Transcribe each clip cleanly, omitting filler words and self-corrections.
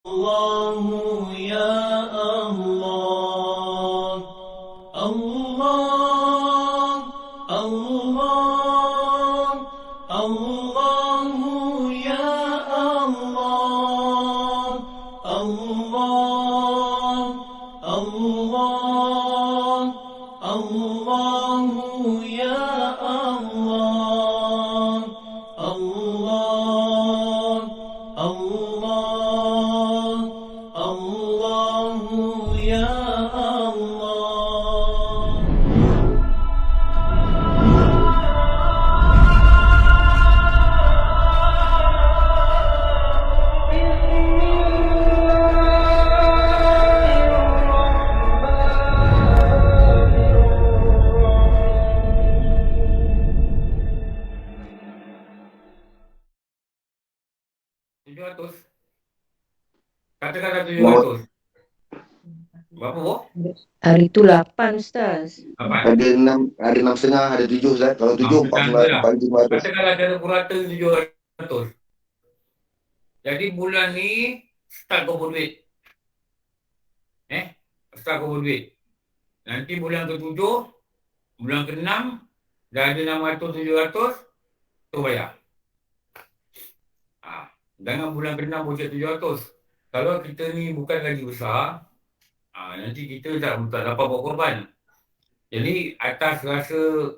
الله يا الله الله الله الله يا الله الله الله الله يا الله الله الله الله يا الله. Tujuh ratus. Katakanlah Nama 700. Berapa, Bu? Hari tu 8, Ustaz. Apa? ada 6,5, ada 7 Ustaz. Kalau 7 Bertanda lah. 4,500. Katakanlah cara purata 700. Jadi bulan ni start kumpul duit. Start kumpul duit. Nanti bulan ke-7, bulan ke-6, dah ada 600, 700, tu bayar. Jangan bulan ke-6 bocor 700. Kalau kita ni bukan gaji besar, nanti kita tak dapat buat korban. Jadi atas rasa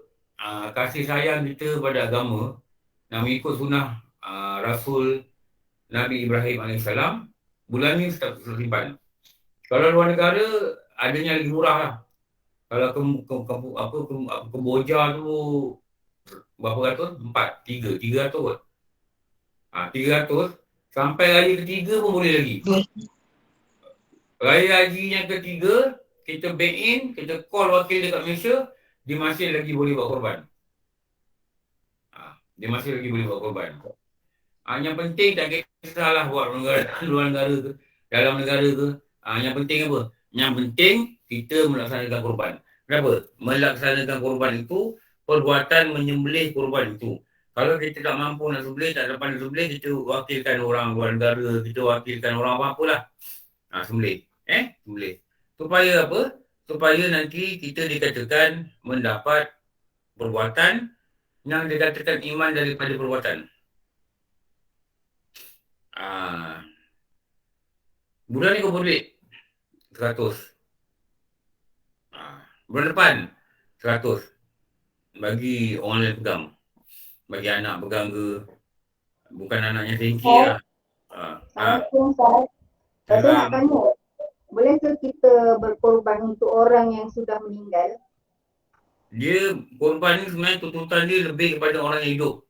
kasih sayang kita pada agama, nak mengikut sunnah Rasul Nabi Ibrahim AS, bulan ni start simpan. Kalau luar negara, adanya lagi murah lah. Kalau Kemboja tu berapa ratus? 300 kot. 300 sampai raya ketiga pun boleh lagi. Raya haji yang ketiga, kita bank in, kita call wakil dekat Malaysia, dia masih lagi boleh buat korban. Dia masih lagi boleh buat korban. Yang penting tak kisahlah buat luar negara ke, dalam negara ke. Yang penting apa? Yang penting kita melaksanakan korban. Kenapa? Melaksanakan korban itu, perbuatan menyembelih korban itu. Kalau kita tak mampu nak sembelih, tak dapat nak sembelih, kita wakilkan orang luar negara, kita wakilkan orang apa-apalah. Sembelih. Sembelih. Supaya apa? Supaya nanti kita dikatakan mendapat perbuatan yang dikatakan iman daripada perbuatan. Bulan ni kumpul duit 100. Bulan depan 100. Bagi orang lain pegang. Bagi anak pegang ke, bukan anaknya sengki lah. Assalamualaikum, Ustaz. Saya nak tanya, boleh ke kita berkorban untuk orang yang sudah meninggal? Dia korban ni sebenarnya tuntutan dia lebih kepada orang yang hidup.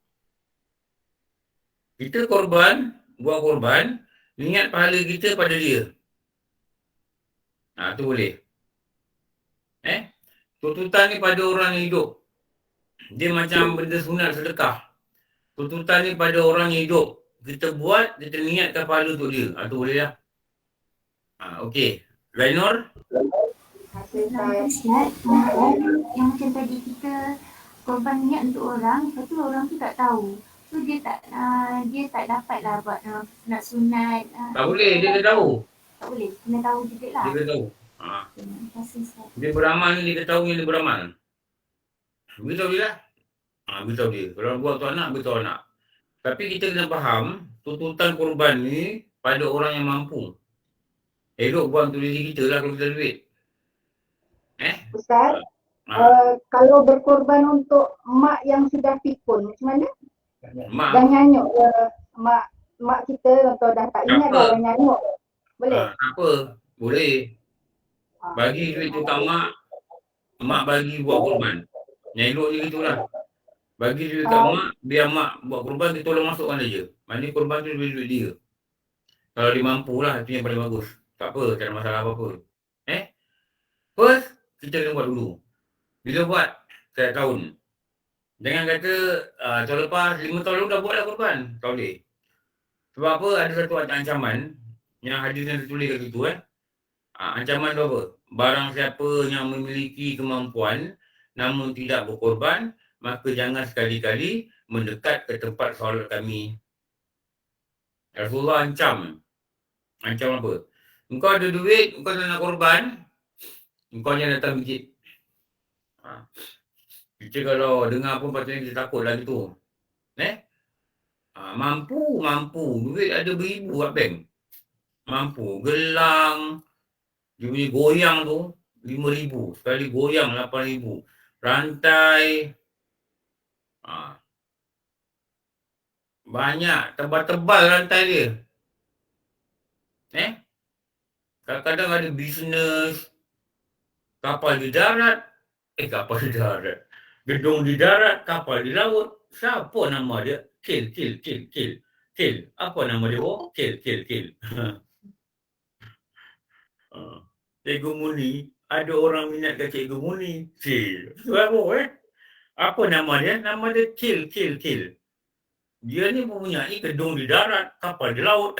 Kita korban, buat korban, ingat pahala kita pada dia. Tu boleh. Tuntutan ni pada orang yang hidup. Dia macam benda sunat sedekah. Tuntutan ni pada orang yang hidup. Kita buat, kita niatkan pahala untuk dia. Tu boleh lah. Okey. Rainur? Ustaz, yang macam tadi kita korban niat untuk orang, lepas tu orang tu tak tahu. So dia tak dapat lah buat nak sunat. Tak boleh, dia dah tahu. Tak boleh, kena tahu juga lah. Dia dah tahu. Terima kasih, Ustaz. Dia beramal ni, dia tahu yang dia beramal. Beritahu dia lah. Beritahu dia. Kalau buat tu anak, beritahu anak. Tapi kita kena faham, tuntutan korban ni pada orang yang mampu. Elok buat untuk diri kita lah kalau kita ada duit. Ustaz, kalau berkorban untuk mak yang sudah pikun, macam mana? Dah nyanyuk ke mak kita atau dah tak ingat dah nyanyuk. Boleh? Apa? Boleh. Bagi duit tu kat mak bagi buat korban. Yang elok je gitulah. Bagi duit kat mak, biar mak buat korban, kita tolong masukkan dia je. Maknanya korban tu lebih duit dia. Kalau dia mampu lah, itu yang paling bagus. Tak apa, tak ada masalah apa-apa. First, kita kena buat dulu. Bila buat, setiap tahun. Jangan kata, tahun lepas, 5 tahun lalu dah buat lah korban. Tak boleh. Sebab apa? Ada satu ancaman yang hadisnya tertulis kat situ. Ancaman tu apa? Barang siapa yang memiliki kemampuan namun tidak berkorban, maka jangan sekali-kali mendekat ke tempat solat kami. Rasulullah ancam. Macam apa? Engkau ada duit, engkau tak nak korban, engkau jangan datang masjid. Kita kalau dengar pun patutnya kita takut lah gitu. Mampu. Duit ada beribu kat bank. Mampu. Gelang, dia punya goyang tu, 5,000. Sekali goyang 8,000. Rantai, banyak. Tebal-tebal rantai dia. Kadang-kadang ada bisnes, kapal di darat. Kapal di darat. Gedung di darat, kapal di laut. Siapa nama dia? Kil. Apa nama dia? Kil. Cikgu Muni, ada orang minat kat Cikgu Muni. Kil. Apa Apa nama dia? Nama dia Kil. Dia ni mempunyai gedung di darat, kapal di laut.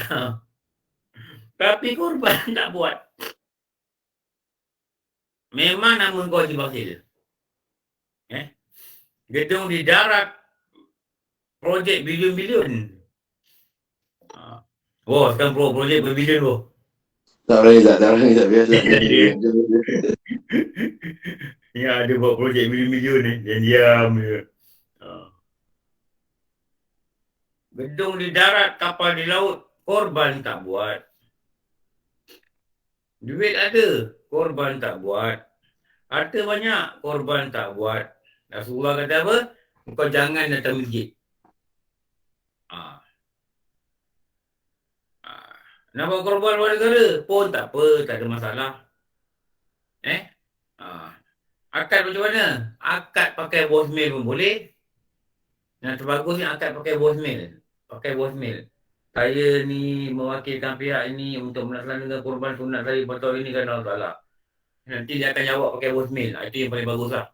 Tapi korban tak buat. Memang nama kau Haji Bakil. Gedung di darat, projek bilion-bilion. Sekarang projek berbilion. Tak berani tak biasa. Ya, ada buat projek bilion-bilion ni. Diam je. Gedung di darat, kapal di laut, korban tak buat. Duit ada, korban tak buat. Harta banyak, korban tak buat. Rasulullah kata apa? Kau jangan datang masjid. Nak buat korban luar negara pun tak apa, tak ada masalah. Akad macam mana? Akad pakai voicemail pun boleh. Yang terbagus ni akad pakai voicemail. Saya ni mewakilkan pihak ini untuk melaksanakan korban sunat saya pada tahun ini kan Allah Ta'ala. Nanti dia akan jawab pakai voicemail. Itu yang paling bagus lah.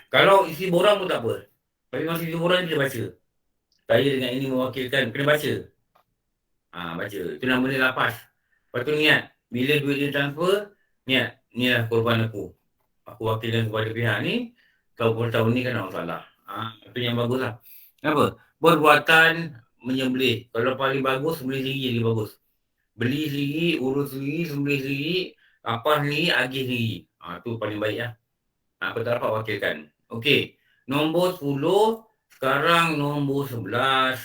Kalau isi borang pun tak apa. Tapi masih isi borang kita baca. Saya dengan ini mewakilkan, kena baca. Baca. Itu nama dia lapas. Lepas tu niat. Bila duit dia transfer, niat. Inilah korban aku. Aku wakilkan kepada pihak ni. Kau pun tahun ni kan Allah Ta'ala. Itu yang bagus lah. Apa? Perbuatan menyembelih. Kalau paling bagus, sembelih sendiri lagi bagus. Beli sendiri, urus sendiri, sembelih sendiri, apa sendiri, agih sendiri. Itu paling baik lah. Aku tak dapat wakilkan. Okey. Nombor 10. Sekarang nombor 11.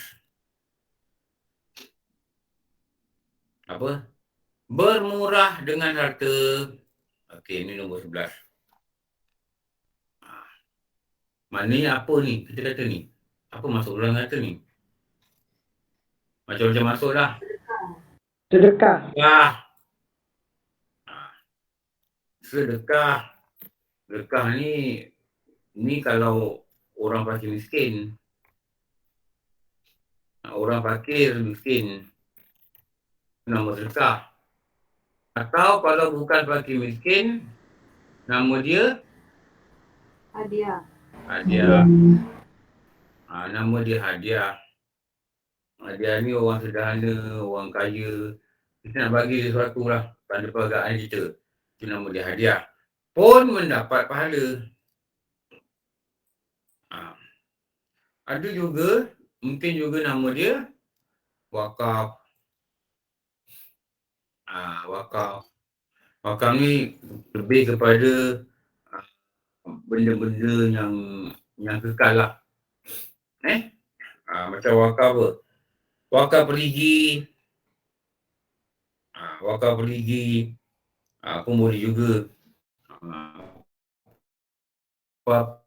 Apa? Bermurah dengan harta. Okey, ini nombor 11. Maknanya apa ni? Kita kata ni. Apa masuk dalam kata ni? Macam-macam masuk lah. Sedekah. Sedekah. Sedekah ni kalau orang fakir miskin. Orang fakir miskin. Nama sedekah. Atau kalau bukan fakir miskin, nama dia Hadiah. Nama dia hadiah. Hadiah ni orang sederhana, orang kaya. Kita nak bagi sesuatu lah. Tanda perhargaan kita. Itu nama dia hadiah. Pun mendapat pahala. Ada juga, mungkin juga nama dia wakaf. Wakaf ni lebih kepada benda-benda yang kekal lah. Macam wakaf apa? Wakaf perigi. Pun boleh juga. Apalah.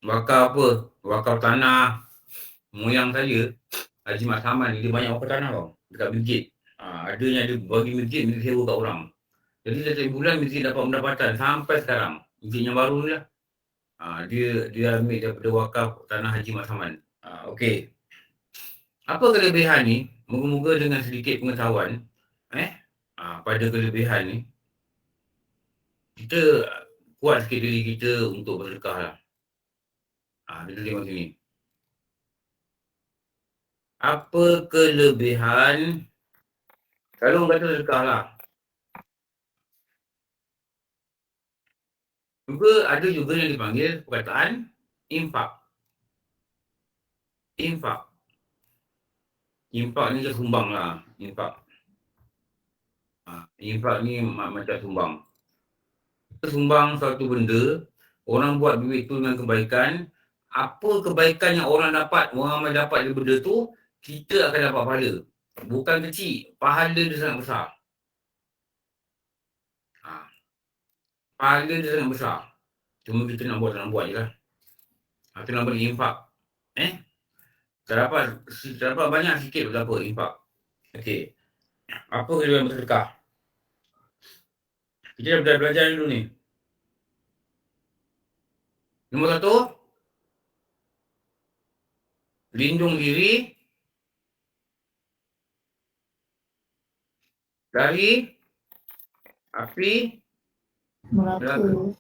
Wakaf apa? Wakaf tanah. Moyang saya, Haji Mat Saman ni, dia banyak wakaf tanah tau. Dekat masjid. Adanya dia bagi masjid sewa kat orang. Jadi setiap bulan masjid dapat pendapatan sampai sekarang. Masjid yang baru ni lah. Dia ambil daripada wakaf tanah Haji Mat Saman. Okey. Apa kelebihan ni? Moga-moga dengan sedikit pengetahuan pada kelebihan ni, kita kuat sikit diri kita untuk bersedekah lah. Kita tengok sini. Apa kelebihan kalau orang kata sedekah lah? Ada juga yang dipanggil perkataan infak. Infak. Infak ni dia sumbang lah. Infak. Infak ni macam sumbang. Kita sumbang satu benda, orang buat duit tu dengan kebaikan. Apa kebaikan yang orang dapat, orang ramai dapat dari benda tu, kita akan dapat pahala. Bukan kecil, pahala dia sangat besar. Pahala dia sangat besar. Cuma kita nak buat, tak nak buat je lah. Itu nama infak. Tak dapat banyak sikit berapa infak. Okey. Apa kelebihan bersedekah? Kita dah belajar dulu ni. Nombor 1, lindung diri dari api neraka.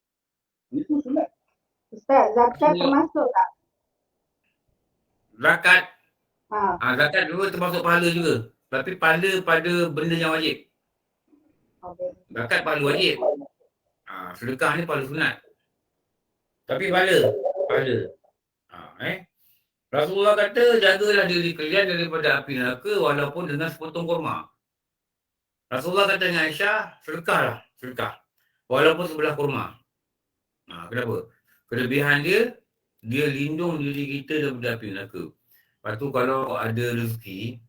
Itu sunat. Ustaz, zakat termasuk tak? Zakat. Zakat dulu termasuk pahala juga. Tapi pahala pada benda yang wajib. Zakat pahala wajib. Sedekah ni pahala sunat. Tapi pahala. Rasulullah kata, jagalah diri kalian daripada api neraka walaupun dengan sepotong kurma. Rasulullah kata dengan Aisyah, sedekahlah. Walaupun sebelah kurma. Kenapa? Kelebihan dia lindung diri kita daripada api neraka. Lepas tu kalau ada rezeki,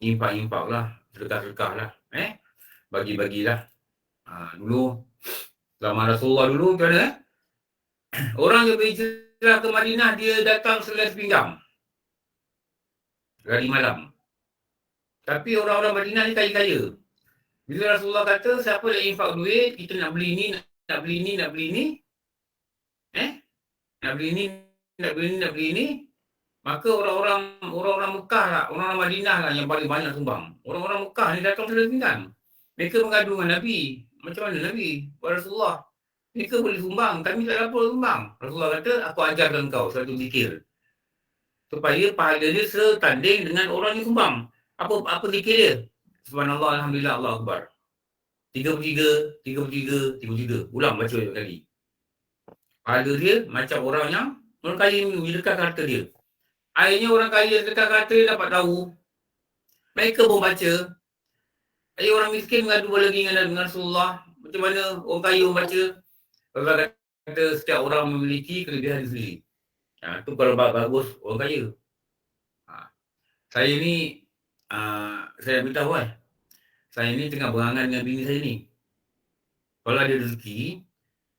infak lah, sedekah lah. Bagi-bagilah. Dulu, zaman Rasulullah dulu macam mana? Orang yang berhijrah ke Madinah, dia datang selai sepinggang. Hari malam. Tapi orang-orang Madinah ni kaya-kaya. Bila Rasulullah kata, siapa nak infak duit, kita nak beli ni, nak beli ni, maka orang-orang Mekah lah, orang-orang Madinah lah yang paling banyak sumbang. Orang-orang Mekah ni datang selai sepinggang. Mereka mengadu dengan Nabi. Macam mana Nabi? Rasulullah. Mereka boleh sumbang, kami tak dapat sumbang. Rasulullah kata, aku ajarkan kau satu zikir. Supaya pahala dia setanding dengan orang yang sumbang. Apa zikir dia? Subhanallah, Alhamdulillah, Allah Akbar. 33. Ulang baca kali. Pahala dia macam orang kaya sedekah harta dia. Akhirnya orang kaya sedekah harta dia dapat tahu. Mereka pun baca. Orang miskin mengadu lagi dengan Rasulullah. Macam mana orang kaya pun baca. Rasulullah kata setiap orang memiliki kelebihan sendiri. Itu kalau bagus orang kaya. Saya ni, saya beritahu saya ni tengah berangan dengan bini saya ni. Kalau ada rezeki,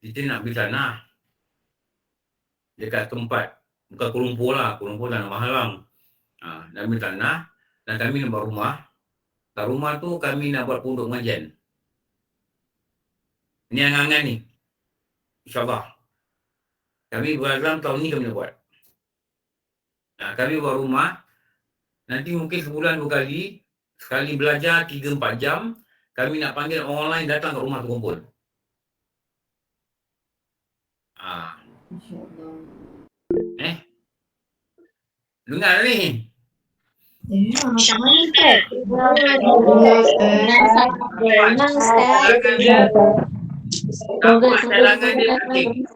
kita nak beli tanah. Dekat tempat, bukan Kuala Lumpur lah, Kuala Lumpur tanah mahal bang. Nak beli tanah, dan kami nak buat rumah. Kat rumah tu kami nak buat pondok pengajian. Ini angan-angan ni. InsyaAllah. Kami berazam tahun ni kami nak buat. Kami buat rumah. Nanti mungkin sebulan 2 kali. Sekali belajar 3-4 jam. Kami nak panggil orang lain datang ke rumah tu kumpul. Dengar ni. Macam mana Ustaz? Apa cadangan dia banting?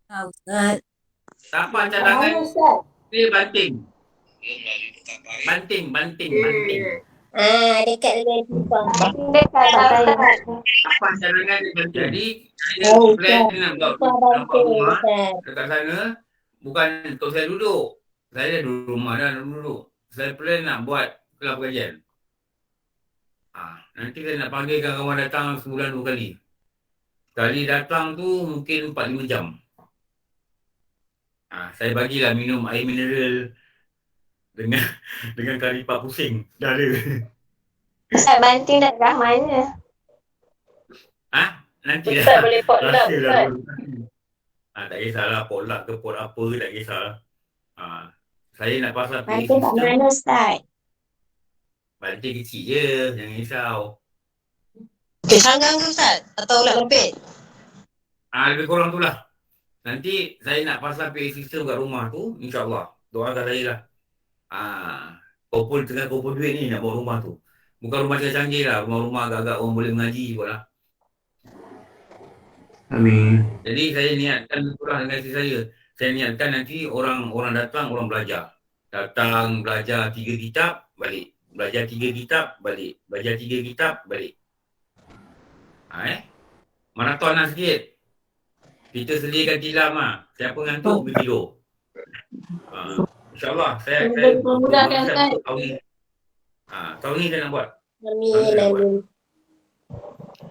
Ustaz. Apa cadangan dia banting? Banting. Dekat dengan Jepang. Apa cadangan dia banting? Jadi, saya plan dengan buat rumah dekat sana. Bukan untuk saya duduk. Saya dah duduk rumah dah duduk. Saya plan nak buat kelab pengajian. Nanti saya nak panggilkan kawan datang sebulan 2 kali. Sekali datang tu mungkin 4-5 jam. Saya bagilah minum air mineral dengan kari pak pusing. Dah ada. Ustaz banting dah mana? Nanti Ustaz dah. boleh potluck Ustaz. Tak kisahlah potluck ke pot apa tak kisah. Saya nak pasal Banting kat mana Ustaz? banting kecil je, jangan risau. Sanggang ke Ustaz? Atau ulat lempit? Lebih kurang tu lah. Nanti saya nak pasang PA system kat rumah tu, insyaAllah. Doakan saya lah. Tengah kumpul duit ni nak buat rumah tu. Bukan rumah canggih lah, rumah-rumah agak-agak orang boleh mengaji kot lah. Amin. Jadi saya niatkan itulah dengan isteri saya. saya niatkan nanti orang datang, orang belajar. Datang belajar 3 kitab, balik. Belajar 3 kitab, balik. Belajar 3 kitab, balik. Maraton lah sikit. Kita sediakan tilam lah. Siapa ngantuk, pergi tidur. InsyaAllah, saya memudahkan, Ustaz. tahun ni saya nak buat. Amin, amin.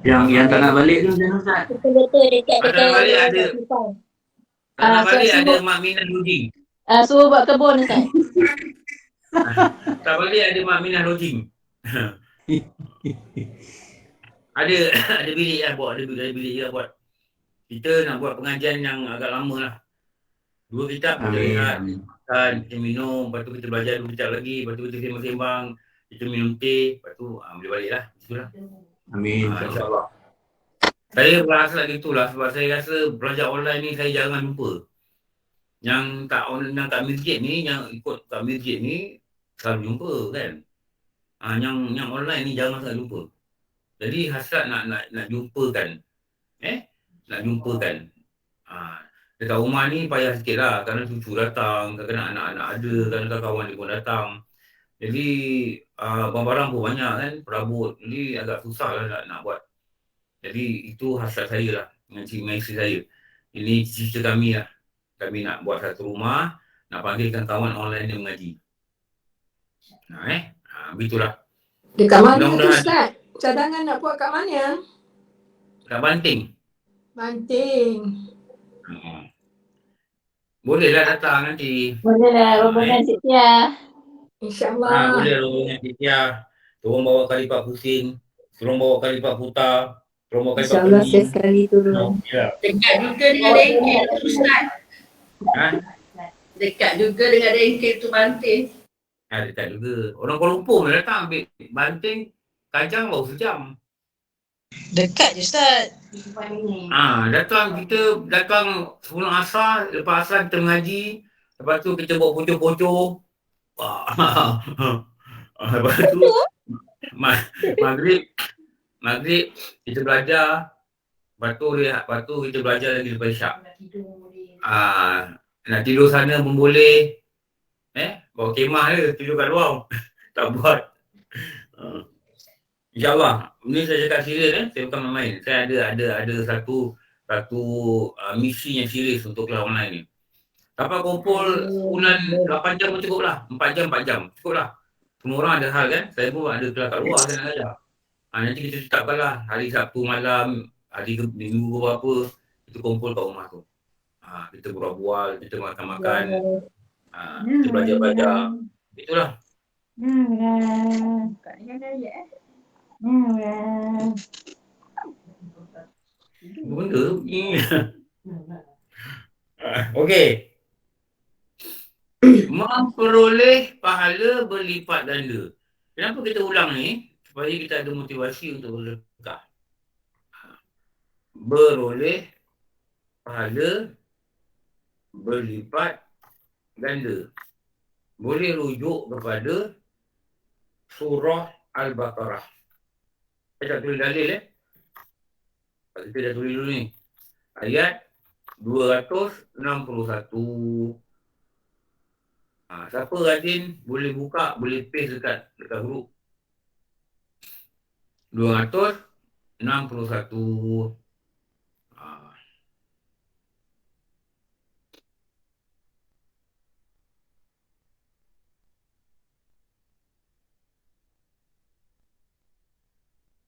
Yang tak nak balik tu macam mana Ustaz? Betul-betul dekat Tak nak balik ada. Tak nak balik ada Mak Minah Lodging. Suruh buat kebun, Ustaz. Tak balik ada Mak Minah Lodging. ada bilik lah buat. Ada bilik lah buat. Kita nak buat pengajian yang agak lama lah. 2 kitab kita lihat, makan, kita minum, lepas tu kita belajar 2 kitab lagi, lepas tu kita sembang-sembang, kita minum teh, lepas tu boleh balik lah. Itulah. Amin. InsyaAllah. Saya berasa gitulah sebab saya rasa belajar online ni saya jarang jumpa. Yang kat masjid ni, yang ikut kat masjid ni selalu jumpa kan. Yang online ni jarang sangat jumpa. Jadi hasrat nak jumpakan. Nak jumpakan. Dekat rumah ni payah sikit lah. Kerana cucu datang, kadang-kadang anak-anak ada, kadang-kadang kawan dia pun datang. Jadi barang-barang pun banyak kan, perabot. Jadi agak susah lah nak buat. Jadi itu hasrat saya lah, dengan isteri saya. Ini cita kami lah. Kami nak buat satu rumah, nak panggilkan kawan online yang mengaji. Begitulah. Dekat mana tu Ustaz? Cadangan nak buat kat mana? Kat Banting. Banting. Bolehlah datang nanti. Bolehlah, rombongan Cik Tia. InsyaAllah. Boleh rombongan Cik Tia. Turun bawa kali Pak Husin. Turun bawa kali Pak Putar. Turun bawa kali Pak InsyaAllah Peni. sekali turun. Dekat juga dengan Dengkil tu Ustaz. Dekat juga dengan Dengkil tu Banting. Dekat juga. Orang Kuala Lumpur boleh datang ambil Banting. Kajang baru sejam. Dekat je Ustaz. Datang sebelum asar, lepas asar kita mengaji, lepas tu kita buat pocong-pocong. Lepas tu maghrib kita belajar, lepas tu kita belajar lagi lepas isyak. Nak tidur sana pun boleh. Bawa kemah je, tidur kat luar. Tak buat. InsyaAllah, ni saya cakap serius saya bukan main-main. Saya ada satu misi yang serius untuk kelas online ni. Dapat kumpul bulan 8 jam pun cukup lah. 4 jam, cukup lah. Semua orang ada hal kan, saya pun ada kelas kat luar saya nak ajar. Nanti kita tetapkan lah, hari Sabtu malam, hari Minggu apa, kita kumpul kat rumah tu. Kita bual-bual, kita makan-makan, kita belajar-belajar. Itulah. Benda okey. Memperoleh pahala berlipat ganda. Kenapa kita ulang ni? Supaya kita ada motivasi untuk bersedekah. Beroleh pahala berlipat ganda. Boleh rujuk kepada surah Al-Baqarah. Saya dah tulis dalil kita dah tulis dulu ni. Ayat 261. Siapa rajin boleh buka, boleh paste dekat grup. 261.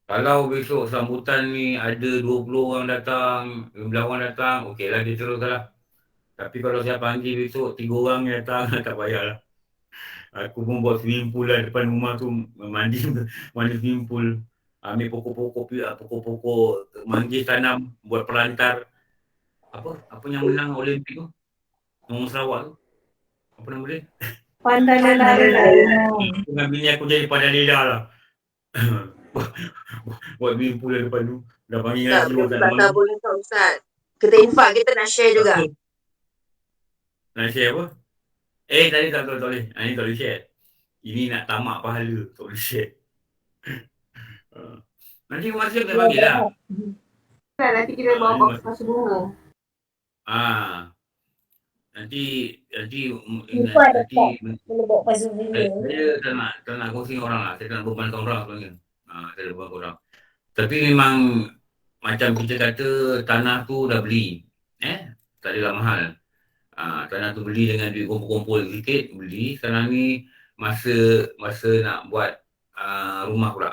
Kalau besok sambutan ni ada 20 orang datang, 15 orang datang, okeylah dia teruskan lah. Tapi kalau saya panggil besok 3 orang yang datang, tak payahlah. Aku pun buat swimming pool lah depan rumah tu, mandi swimming pool. Ambil pokok-pokok, manggis tanam, buat pelantar. Apa yang menang Olimpik tu? Orang Sarawak tu. Apa nama dia? Pandangan Dengan bini aku jadi Pandanila lah. Buat swimming pool depan tu. Dah panggil Tak boleh tahu Ustaz. Kita infak, kita nak share juga. Nak share apa? Tadi tak boleh. Ini tak boleh share. Ini nak tamak pahala. Tak boleh share. Nanti masa kita panggil lah. Nanti kita bawa box pasal burung. nanti Lupa nanti Boleh bawa puzzle video. saya tak nak kongsi dengan orang lah. Saya tak nak bebankan orang sebenarnya. Saya nak bebankan orang. Tapi memang macam kita kata tanah tu dah beli. Tak adalah mahal. Tanah tu beli dengan duit kumpul-kumpul sikit, beli. Sekarang ni masa nak buat rumah pula.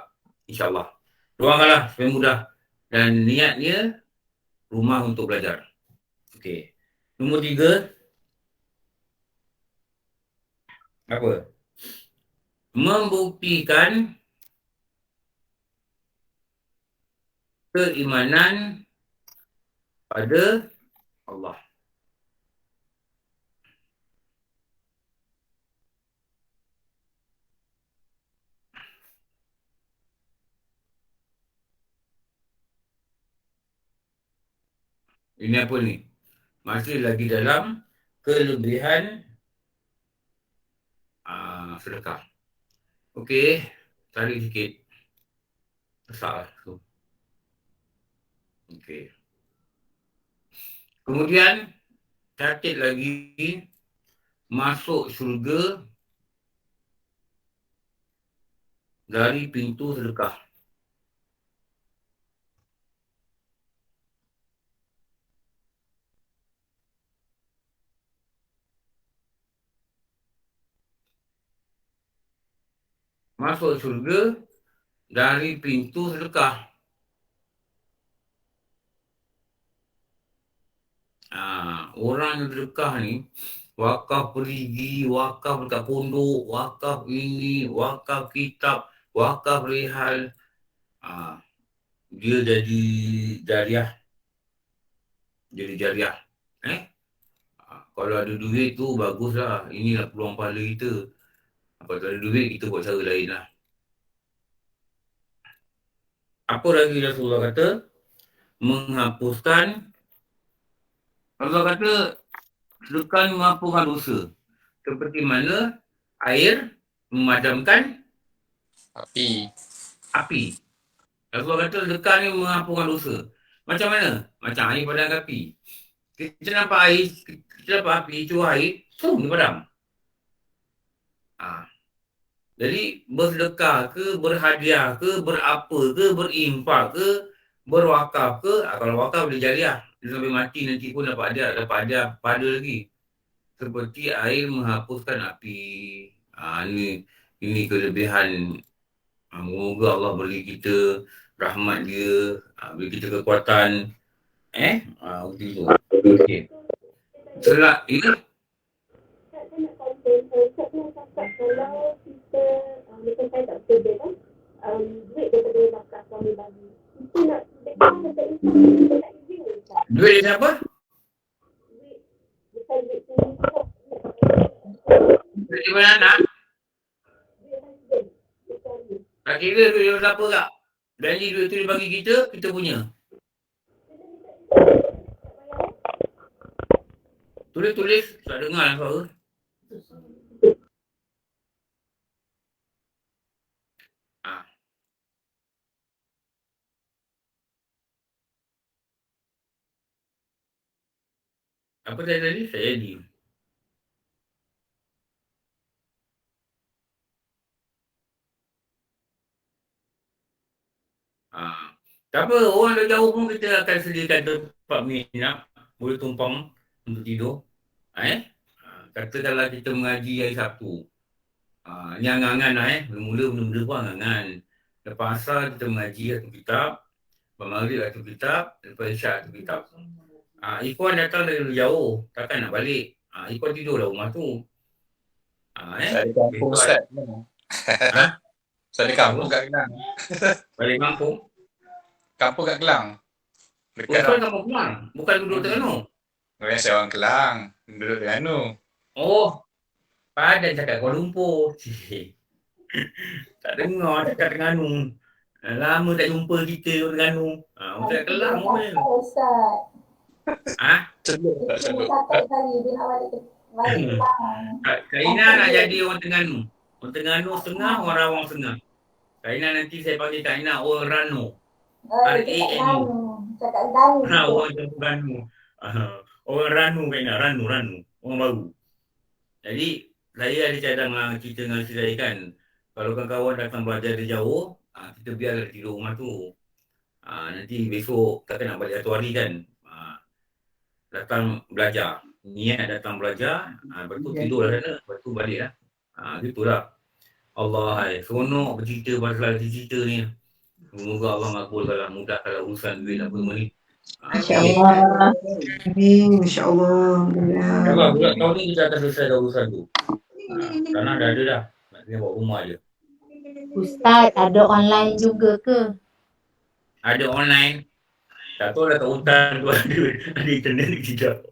InsyaAllah. Doakanlah supaya mudah. Dan niatnya rumah untuk belajar. Okey. Nombor 3. Apa? Membuktikan keimanan pada Allah. Ini apa ni? Masih lagi dalam kelebihan sedekah. Okey, tarik sikit. Besar tu. Okey. Kemudian catat lagi masuk syurga dari pintu sedekah. Masuk syurga dari pintu sedekah. Orang yang sedekah ni, wakaf perigi, wakaf dekat pondok, wakaf ini, wakaf kitab, wakaf rihal, dia jadi jariah. Kalau ada duit tu baguslah. Inilah peluang pahala kita. Kalau tak ada duit, kita buat cara lain lah. Apa lagi Rasulullah kata? Menghapuskan. Rasulullah kata, sedekah menghapuskan dosa. Seperti mana air memadamkan api. Rasulullah kata, sedekah ni menghapuskan dosa. Macam mana? Macam air padam api. Kita nampak api, curah air, dia padam. Jadi bersedekah ke, berhadiah ke, berapa ke, berinfak ke, berwakaf ke, kalau wakaf boleh jariah. Dia sampai mati nanti pun dapat hadiah pada lagi. Seperti air menghapuskan api. Ini kelebihan. Semoga Allah beri kita rahmat dia, beri kita kekuatan. Begitu. Okey. Setelah ini kalau kita macam saya tak bekerja kan, duit daripada nafkah suami bagi, kita nak sedekah dekat Islam, kita tak izin ke Ustaz? Duit dari siapa? Duit, bukan duit sendiri. Duit di mana nak? Duit husband, duit suami. Tak kira duit dari siapa tak? Janji duit tu dia bagi kita, kita punya. Tulis, tak dengar lah suara. Apa saya tadi? Saya di. Tak apa, orang dah jauh pun kita akan sediakan tempat minyak, boleh tumpang untuk tidur. Katakanlah kita mengaji hari Sabtu. Ni angan-angan lah mula-mula benda-benda pun angan-angan. Lepas asal kita mengaji satu kitab, lepas maghrib satu kitab, lepas isyak satu kitab. Ikhwan datang dari jauh, takkan nak balik. Ikhwan tidur dah rumah tu. Saya di kampung Ustaz. Saya di kampung kat Kelang. Balik kampung? Kampung kat Kelang. Dekat Bukan kampung Kelang, bukan duduk Terengganu. Saya orang Kelang, duduk Terengganu. Oh, padan cakap Kuala Lumpur. Tak dengar cakap Terengganu. Lama tak jumpa kita orang Terengganu. Orang Kelang pun. Ustaz. Celuk tak celuk. Dia nak balik Kak Ina nak jadi orang Terengganu. Orang Terengganu setengah, orang Rawang setengah. Kak Ina nanti saya panggil Kak Ina orang Rano. R-A-N-O. Cakap Danu. Orang Terengganu. Orang Ranu Kak Ina, Ranu. orang baru. Jadi saya ada cadang cerita dengan isteri saya kan. Kalau kawan-kawan datang belajar dari jauh, kita biarlah tidur rumah tu. Nanti besok kata nak balik satu hari kan. Datang belajar. Niat datang belajar, lepas tu tidur lah sana, lepas tu balik lah. Gitulah. Allah, seronok bercerita pasal cerita ni. Semoga Allah makbulkanlah, mudahkanlah urusan duit apa semua ni. InsyaAllah. Amin. InsyaAllah. InsyaAllah bulan tahun ni kita akan selesai urusan tu. Tanah dah ada dah. Nak kena buat rumah je. Ustaz, ada online juga ke? Ada online. Tak tahu dah kat hutan tu ada internet ke tidak.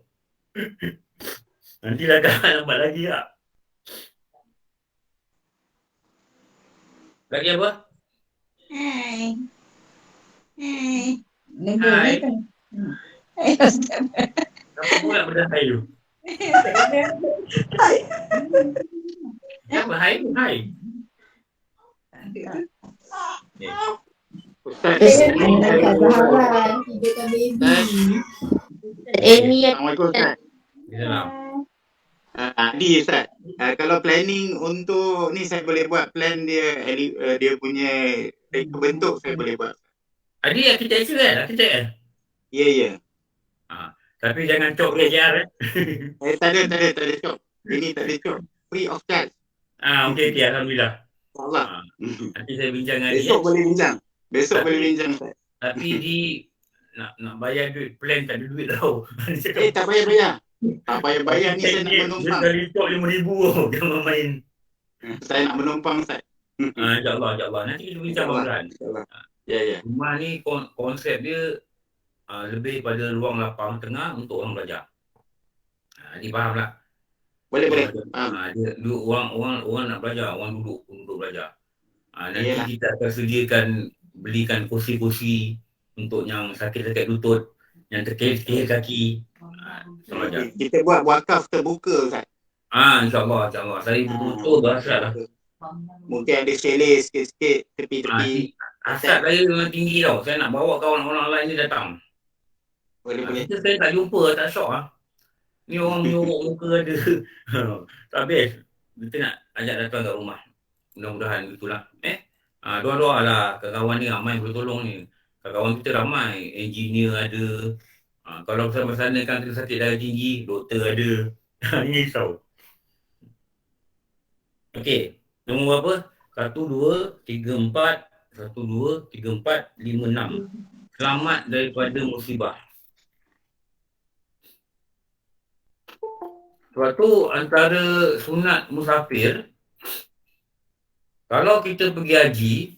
Nanti dah lambat lagi tak? Lagi apa? Hai. Hai. Hai. Kenapa pula benda hai tu? Kenapa hai tu? Hai. Assalamualaikum Ustaz. Salam. Adi Ustaz, kalau planning untuk ni saya boleh buat plan dia dia punya bentuk saya boleh buat. Adi arkitektur kan? Arkitek kan? Ya. Tapi jangan cop KJR Tak ada cop. Ini tak ada cop. Free of charge. Okey, alhamdulillah. InsyaAllah. Nanti saya bincang dengan Besok dia. boleh bincang. Besok Tapi- boleh bincang Ustaz. Tapi nak bayar duit plan tak ada duit tau. Tak payah. Tak payah bayar ni saya nak Dia menumpang. sekali cop RM5,000 tau. Jangan main. Saya nak menumpang Ustaz. InsyaAllah. Nanti kita bincang pelan. InsyaAllah. Ya. Rumah ni konsep dia lebih pada ruang lapang tengah untuk orang belajar. Ni faham tak? Boleh. Dia orang nak belajar, orang duduk belajar. Nanti Yalah. kita akan sediakan, belikan kursi-kursi untuk yang sakit-sakit lutut, yang terkehil kaki. Belajar. Kita buat wakaf terbuka Ustaz. InsyaAllah. Saya betul-betul berhasrat lah. Mungkin ada chalet sikit-sikit tepi-tepi. Hasrat saya memang tinggi tau. Saya nak bawa kawan orang lain ni datang. Boleh. Kita saya tak jumpa, tak syok lah. Ni orang menyorok muka ada. Tak habis. Kita nak ajak datang kat rumah. Mudah-mudahan itulah. Doa-doa lah. Kawan-kawan ni ramai boleh tolong ni. Kawan kita ramai. Engineer ada. Kalau bersama-sama kan kita sakit darah tinggi, doktor ada. Ini risau. Okey. Nombor berapa? 1, 2, 3, 4. 1, 2, 3, 4, 5, 6. Selamat daripada musibah. Sebab tu antara sunat musafir, kalau kita pergi haji,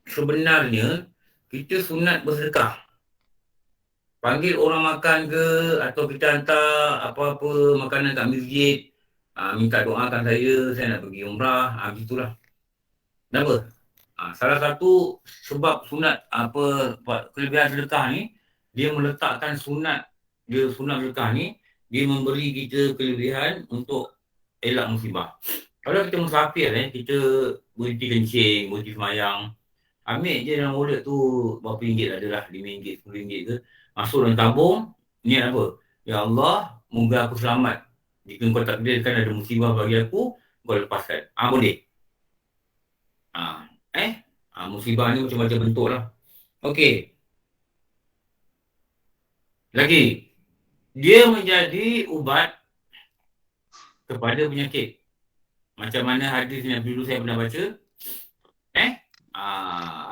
sebenarnya kita sunat bersedekah. Panggil orang makan ke, atau kita hantar apa-apa makanan kat masjid, minta doakan saya nak pergi umrah, begitulah. Kenapa? Salah satu sebab sunat kelebihan sedekah ni, dia meletakkan sunat sedekah ni, dia memberi kita kelebihan untuk elak musibah. Kalau kita musafir kita berhenti kencing, berhenti semayang, ambil je dalam wallet tu berapa ringgit adalah, RM5, RM10 ke, masuk dalam tabung, niat apa? Ya Allah, moga aku selamat. Jika kau takdirkan ada musibah bagi aku, kau lepaskan. Boleh. Musibah ni macam-macam bentuk lah. Okey. Lagi. Dia menjadi ubat kepada penyakit. Macam mana hadis yang dulu saya pernah baca.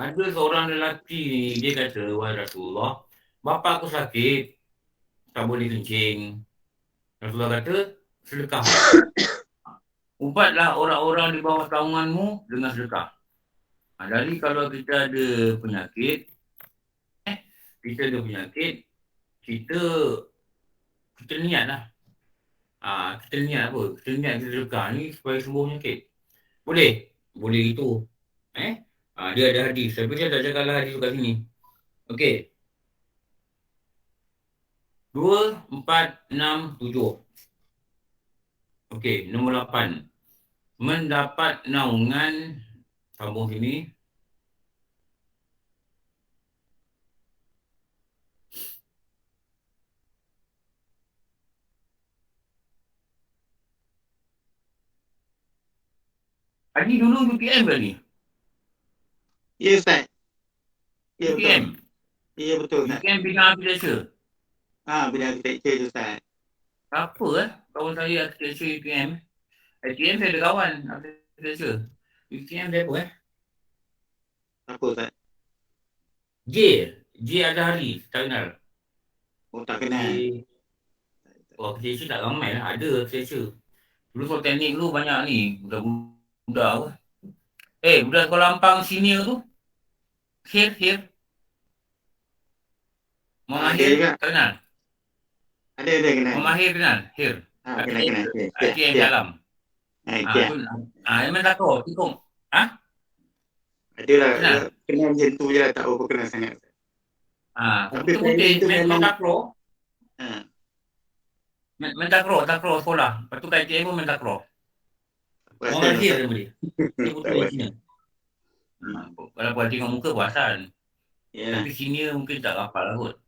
Ada seorang lelaki ni, dia kata, wahai Rasulullah, bapa aku sakit, tak boleh kencing. Rasulullah kata, sedekah. Ubatlah orang-orang di bawah taunganmu dengan sedekah. Dari kalau kita ada penyakit, kita niat lah. Kita niat apa? Kita niat kita sedekah ni supaya sembuh penyakit. Boleh? Boleh itu. Dia ada hadis. Tapi saya tak cakap lah hadis kat sini. Okey. 2, 4, 6, 7. Okey, nombor 8. Mendapat naungan, sambung sini. Haji dulu UTM ke ni? Ya Ustaz. Ya betul. UTM. Ya betul Ustaz. UTM bidang architecture. Bidang architecture tu Ustaz. Apa kawan saya architecture UTM? UTM saya ada kawan architecture. UTM dia apa Apa Ustaz? J Azhari, tak kenal. Oh tak kenal. Oh, architecture tak ramai lah. Ada architecture. Dulu soal teknik dulu banyak ni. Budak-budak apa. Budak sekolah Ampang senior tu. Hir. Muhammad Hir, tak kenal? Ada kenal. Muhammad Hir kenal? Hir. Kenal. ITM dalam. Memang tak tahu. Tikung. Adalah. Kenal macam tu je lah. Tak apa kenal sangat. Tapi putih memang takraw. Main takraw sekolah. Lepas tu kat ITM pun main takraw. Muhammad Hir dia boleh. Dia putih senior. Kalau buat tengok muka puasan. Tapi senior mungkin tak rapal lah kot.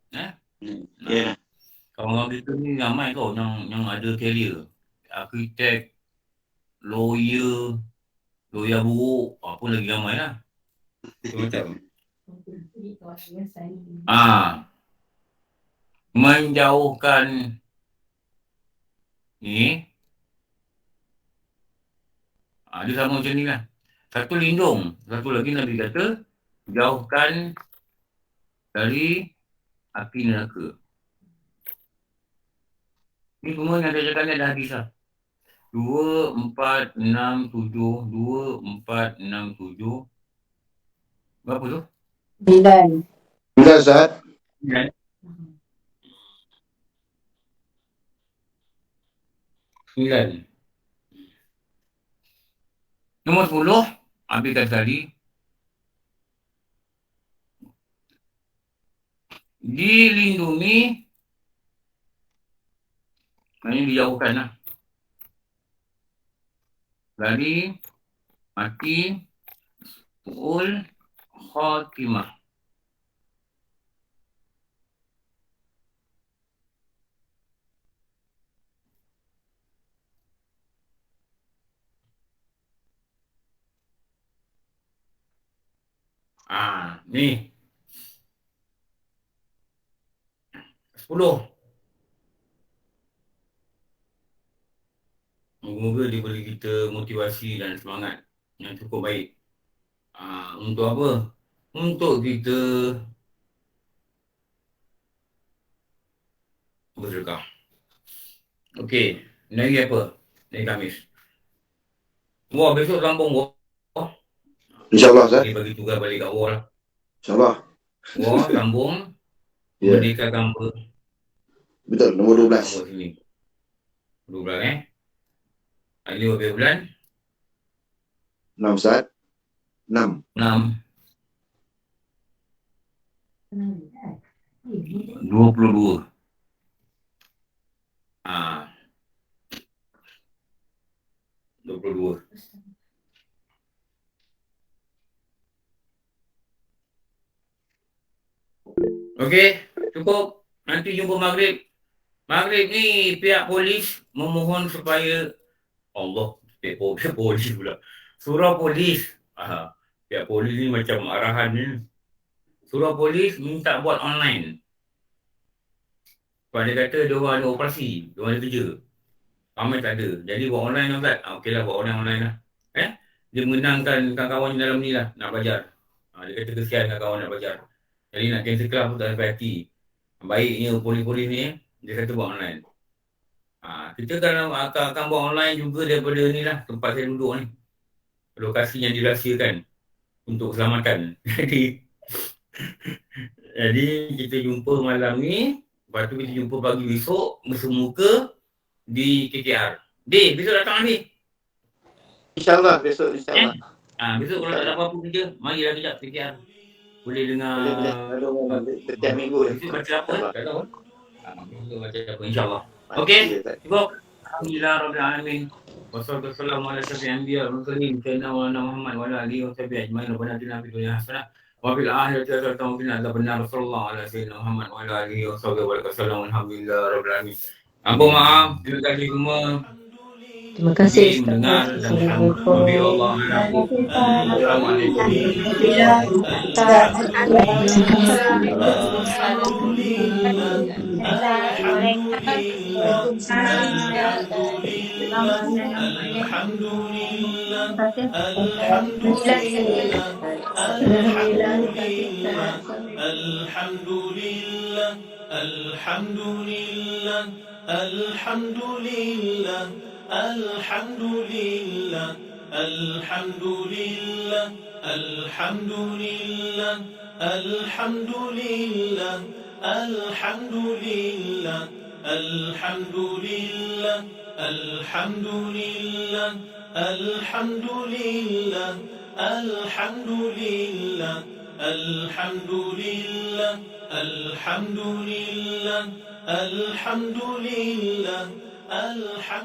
Kawan-kawan kita ni ramai tau yang ada career. Arkitek, lawyer buruk, apa lagi ramai lah. Macam menjauhkan ni. Dia sama macam ni lah. Satu lindung, satu lagi Nabi kata jauhkan dari api neraka. Ni semua yang saya cakap ni ada hadis lah. 2, 4, 6, 7. 2, 4, 6, 7. Berapa tu? 9. 9 Ustaz. 9. Nombor 10, habiskan sekali. Dilindungi, maknanya dijauhkan lah dari mati su'ul khatimah. Ni 10. Moga-moga dia beri kita motivasi dan semangat yang cukup baik. Untuk apa? Untuk kita bersedekah. Okey, hari apa? Hari Khamis. Wah, besok sambung wah. InsyaAllah Ustaz. Bagi tugas balik kat wah lah. InsyaAllah. Wah, sambung. Merdeka Gambar. Betul, nombor 12. Nombor sini. 12 Hari berapa bulan? 6 Ustaz. 6. 22. Okey, cukup. Nanti jumpa maghrib. Maghrib ni pihak polis memohon supaya pihak polis pula. Surah polis. Pihak polis ni macam arahan ni. Surah polis minta buat online. Sebab dia kata dia orang ada operasi, dia orang ada kerja. Ramai tak ada. Jadi buat online lah Ustaz. Okeylah buat online lah. Dia mengenangkan kawan-kawan dalam ni lah nak belajar. Dia kata kesian kawan nak belajar. Jadi nak cancel kelas pun tak sampai hati. Baiknya polis-polis ni, dia kata buat online. Kita akan buat online juga daripada ni lah, tempat saya duduk ni. Lokasi yang dirahsiakan untuk keselamatan. Jadi kita jumpa malam ni, lepas tu kita jumpa pagi besok, bersemuka di KKR. Besok datang ni. InsyaAllah, besok insyaAllah. Besok kalau tak ada apa-apa kerja, marilah kejap KKR. Boleh dengar. Setiap minggu. Baca apa? Tak tahu. Baca apa, insyaAllah. Okey, cukup. Alhamdulillah Rabbil Alamin. Wassalamualaikum warahmatullahi wabarakatuh. Sayyidina Muhammad wa ala alihi wa sahbihi ajma'in. Rabbana atina fid dunya hasanah wa fil akhirati hasanah wa qina adzabannar. Sallallahu ala sayyidina Muhammad wa ala alihi wa sahbihi wa sallam. Alhamdulillah Rabbil Alamin. Ampun maaf, terima kasih semua. Terima kasih Ustaz. mendengar dan Assalamualaikum. Alhamdulillah.